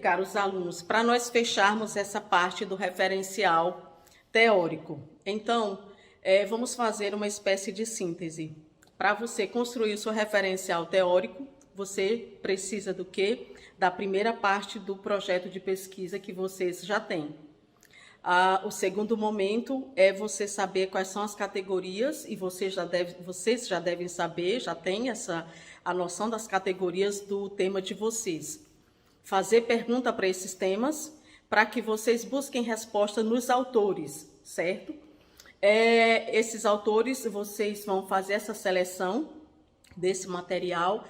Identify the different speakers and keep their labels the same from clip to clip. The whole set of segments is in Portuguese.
Speaker 1: caros alunos, para nós fecharmos essa parte do referencial teórico. Então, vamos fazer uma espécie de síntese. Para você construir o seu referencial teórico, você precisa do quê? Da primeira parte do projeto de pesquisa que vocês já têm. O segundo momento é você saber quais são as categorias, e vocês já devem saber, já têm a noção das categorias do tema de vocês. Fazer pergunta para esses temas, para que vocês busquem resposta nos autores, certo? Esses autores, vocês vão fazer essa seleção desse material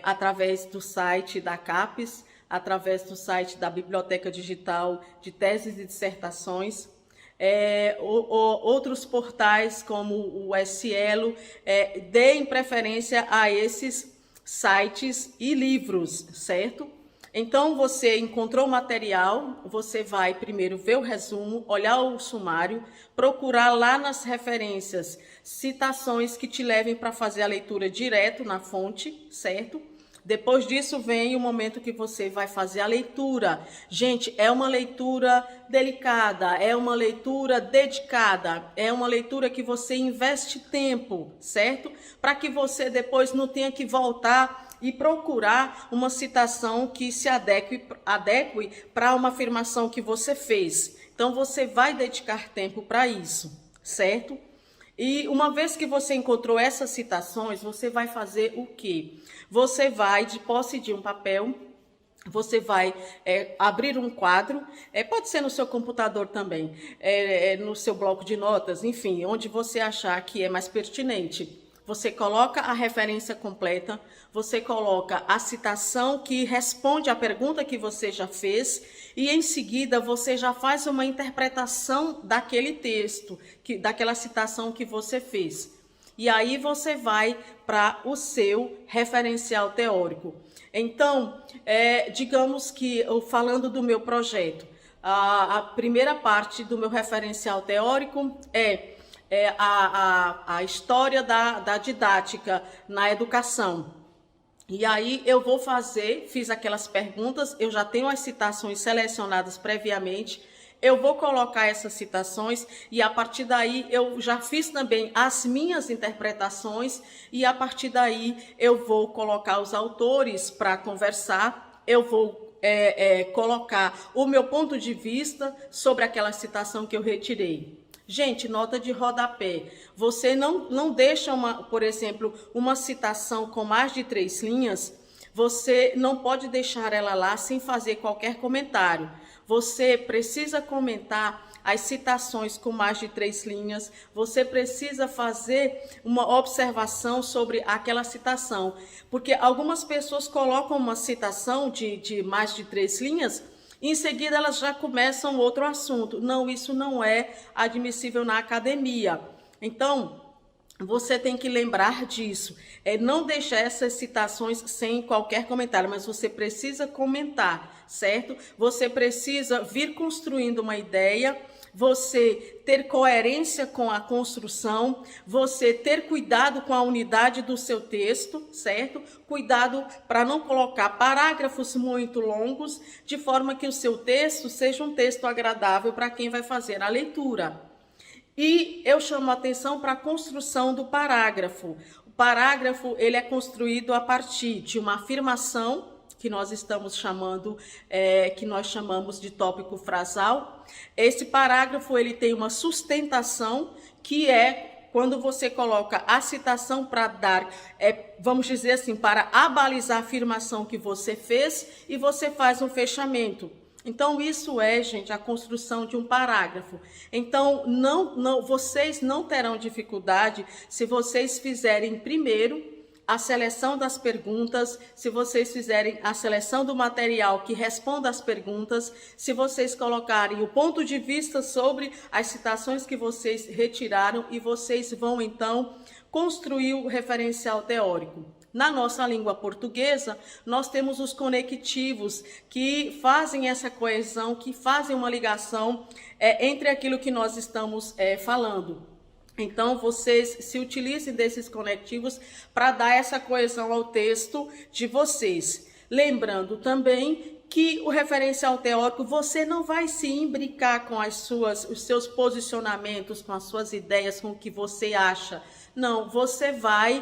Speaker 1: através do site da CAPES, através do site da Biblioteca Digital de Teses e Dissertações, outros portais como o SELO, deem preferência a esses sites e livros, certo? Então, você encontrou o material, você vai primeiro ver o resumo, olhar o sumário, procurar lá nas referências citações que te levem para fazer a leitura direto na fonte, certo? Depois disso vem o momento que você vai fazer a leitura. Gente, é uma leitura delicada, é uma leitura dedicada, é uma leitura que você investe tempo, certo? Para que você depois não tenha que voltar e procurar uma citação que se adeque para uma afirmação que você fez. Então, você vai dedicar tempo para isso, certo? E uma vez que você encontrou essas citações, você vai fazer o quê? Você vai, de posse de um papel, você vai abrir um quadro, pode ser no seu computador também, no seu bloco de notas, enfim, onde você achar que é mais pertinente. Você coloca a referência completa, você coloca a citação que responde à pergunta que você já fez e, em seguida, você já faz uma interpretação daquele texto, daquela citação que você fez. E aí você vai para o seu referencial teórico. Então, digamos que, falando do meu projeto, a primeira parte do meu referencial teórico é a história da didática na educação. E aí eu vou fiz aquelas perguntas, eu já tenho as citações selecionadas previamente, eu vou colocar essas citações e a partir daí eu já fiz também as minhas interpretações e a partir daí eu vou colocar os autores para conversar, eu vou colocar o meu ponto de vista sobre aquela citação que eu retirei. Gente, nota de rodapé. Você não deixa, por exemplo, uma citação com mais de 3 linhas, você não pode deixar ela lá sem fazer qualquer comentário. Você precisa comentar as citações com mais de 3 linhas, você precisa fazer uma observação sobre aquela citação, porque algumas pessoas colocam uma citação de mais de 3 linhas, em seguida, elas já começam outro assunto. Não, isso não é admissível na academia. Então, você tem que lembrar disso. Não deixar essas citações sem qualquer comentário, mas você precisa comentar, certo? Você precisa vir construindo uma ideia, você ter coerência com a construção, você ter cuidado com a unidade do seu texto, certo? Cuidado para não colocar parágrafos muito longos, de forma que o seu texto seja um texto agradável para quem vai fazer a leitura. E eu chamo a atenção para a construção do parágrafo. O parágrafo ele é construído a partir de uma afirmação, que nós estamos chamando, que nós chamamos de tópico frasal. Esse parágrafo ele tem uma sustentação, que é quando você coloca a citação para dar, vamos dizer assim, para abalizar a afirmação que você fez e você faz um fechamento. Então, isso gente, a construção de um parágrafo. Então, vocês não terão dificuldade se vocês fizerem primeiro a seleção das perguntas, se vocês fizerem a seleção do material que responda às perguntas, se vocês colocarem o ponto de vista sobre as citações que vocês retiraram e vocês vão, então, construir o referencial teórico. Na nossa língua portuguesa, nós temos os conectivos que fazem essa coesão, que fazem uma ligação entre aquilo que nós estamos falando. Então, vocês se utilizem desses conectivos para dar essa coesão ao texto de vocês. Lembrando também que o referencial teórico, você não vai se imbricar com os seus posicionamentos, com as suas ideias, com o que você acha. Não, você vai,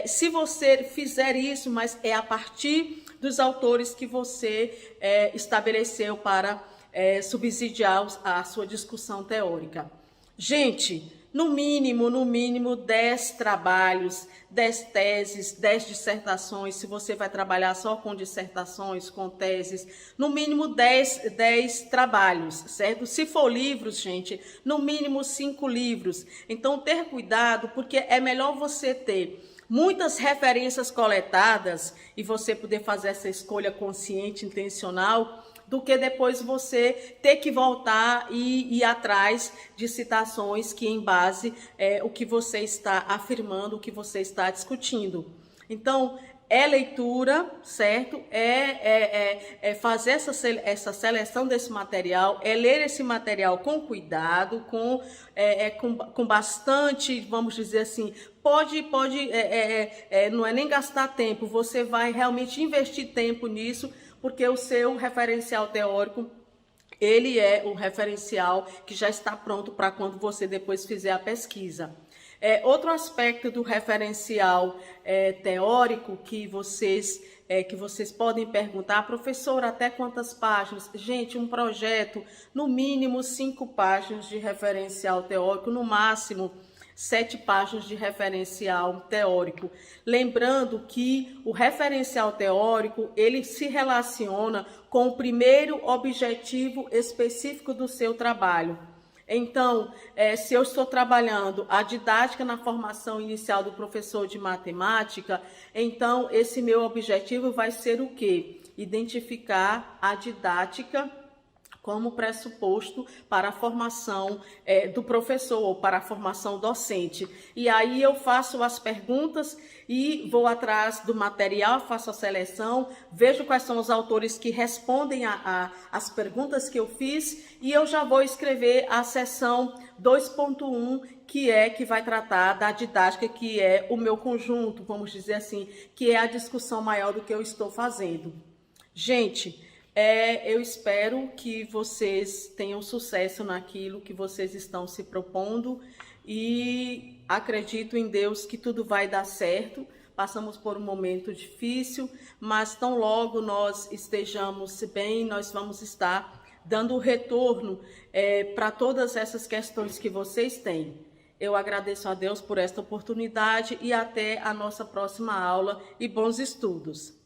Speaker 1: se você fizer isso, mas é a partir dos autores que você estabeleceu para subsidiar a sua discussão teórica. Gente, no mínimo 10 trabalhos, 10 teses, 10 dissertações, se você vai trabalhar só com dissertações, com teses, no mínimo 10 trabalhos, certo? Se for livros, gente, no mínimo 5 livros. Então, ter cuidado, porque é melhor você ter muitas referências coletadas e você poder fazer essa escolha consciente, intencional, do que depois você ter que voltar e ir atrás de citações que embase o que você está afirmando, o que você está discutindo. Então, é leitura, certo? É fazer essa seleção desse material, é ler esse material com cuidado, com bastante, vamos dizer assim, não é nem gastar tempo, você vai realmente investir tempo nisso, porque o seu referencial teórico, ele é o referencial que já está pronto para quando você depois fizer a pesquisa. Outro aspecto do referencial teórico que vocês podem perguntar, professor, até quantas páginas? Gente, um projeto, no mínimo 5 páginas de referencial teórico, no máximo 7 páginas de referencial teórico. Lembrando que o referencial teórico, ele se relaciona com o primeiro objetivo específico do seu trabalho. Então, se eu estou trabalhando a didática na formação inicial do professor de matemática, então esse meu objetivo vai ser o quê? Identificar a didática como pressuposto para a formação do professor ou para a formação docente. E aí eu faço as perguntas e vou atrás do material, faço a seleção, vejo quais são os autores que respondem às perguntas que eu fiz e eu já vou escrever a seção 2.1, que vai tratar da didática, que é o meu conjunto, vamos dizer assim, que é a discussão maior do que eu estou fazendo. Gente, eu espero que vocês tenham sucesso naquilo que vocês estão se propondo e acredito em Deus que tudo vai dar certo. Passamos por um momento difícil, mas tão logo nós estejamos bem, nós vamos estar dando retorno para todas essas questões que vocês têm. Eu agradeço a Deus por esta oportunidade e até a nossa próxima aula e bons estudos.